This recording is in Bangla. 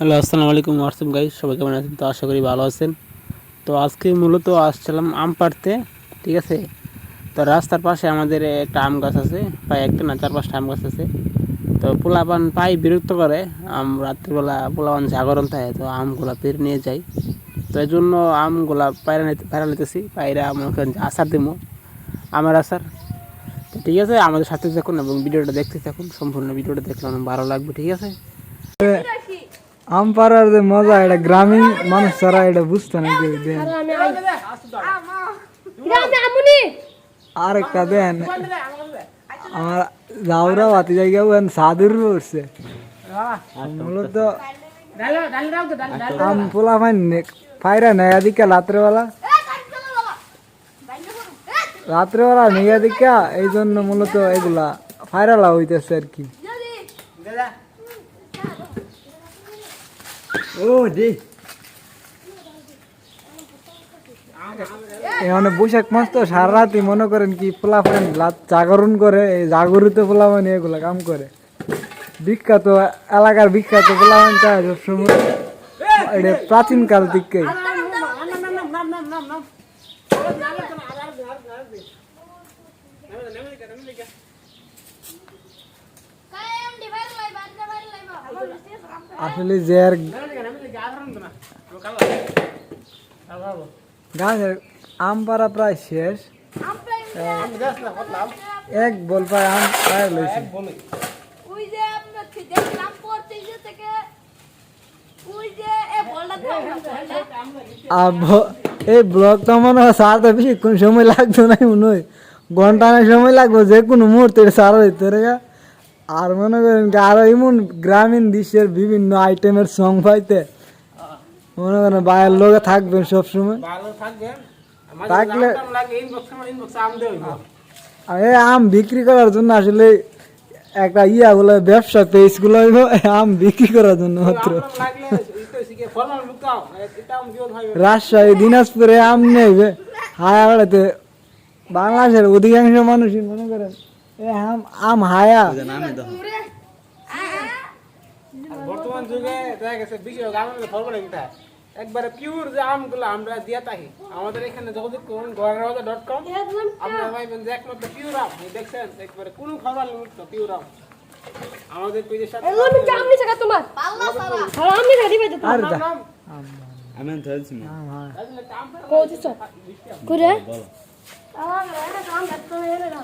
হ্যালো, আসসালামু আলাইকুম। হোয়াটসঅ্যাপ গাইস, সবাই কেমন আছেন? তো আশা করি ভালো আছেন। তো আজকে মূলত আসছিলাম আম পাড়তে। ঠিক আছে, তো রাস্তার পাশে আমাদের একটা আম গাছ আছে, প্রায় একটা না 4-5টা আম গাছ আছে। তো পোলাপান পাই বিরক্ত করে, রাত্রিবেলা পোলাপান জাগরণ থাকে, তো আমগুলা পেরে নিয়ে যাই। তো এই জন্য আমগুলা পায়রা নিতেছি, পায়রা আমাকে আচার দেবো, আমের আচার। তো ঠিক আছে, আমাদের সাথে থাকুন এবং ভিডিওটা দেখতে থাকুন। সম্পূর্ণ ভিডিওটা দেখলে আমার ভালো লাগবে। ঠিক আছে, আম পাড়ার যে মজা, এটা গ্রামীণ মানুষ ছাড়া এটা বুঝতে না কেউ দেন। আর একটা দেন আমার যাওরা বাতি জায়গা সাদুর উঠছে মূলত আম পোলা ফাইরা নেয়া দিকা রাত্রেবেলা নেয়া দিকা, এই জন্য মূলত এগুলা ফাইরালা হইতেছে আর কি। এখানে বৈশাখ মাস তো সারা রাতি মনে করেন কি পোলা জাগরণ করে, এই জাগরিত পোলা মানে এগুলা কাম করে। বিখ্যাত এলাকার বিখ্যাত পোলা মানে সবসময় এটা প্রাচীন কাল থেকে। আসলে যে গাছের আম পাড়া প্রায় শেষ, এক বল প্রায় আম প্রায় লইছে। এই ব্লগটা মনে হয় সারতে বেশিক্ষণ সময় লাগতো না, মনে হয় ঘন্টা সময় লাগবে যে কোনো মুহূর্তে সারা দিতে রেখা। আর মনে করেন আরো এমন গ্রামীণ দৃশ্যের বিভিন্ন আইটেমের সং পাইতে মনে করেন বাইরের লোকে থাকবেন সবসময়, থাকলে আম বিক্রি করার জন্য আসলে একটা গুলো ব্যবসা পেজ গুলো আম বিক্রি করার জন্য মাত্র। রাজশাহী দিনাজপুরে আম নেবে হায়াতে, বাংলাদেশের অধিকাংশ মানুষই মনে করেন আম হায়া। বর্তমান যুগে দেখা গেছে বেশিরভাগ আমের ফল বলে একবারে পিওর যে আমগুলো আমরা দিয়ে থাকি আমাদের এখানে যোগাযোগ করুন ঘররাজা.com। আপনারা ভাইবেন যে একমাত্র পিওর আম দেখছেন, একবারে কোনো খাবার মুক্ত পিওর আম আমাদের পেজের সাথে। আমি জাম নি জায়গা তোমার পাল্লা সারা আর আমি রেডি হয়ে যেতে আর আমি ধরছি না কোজিছ করে এটা কাম করতে হবে না।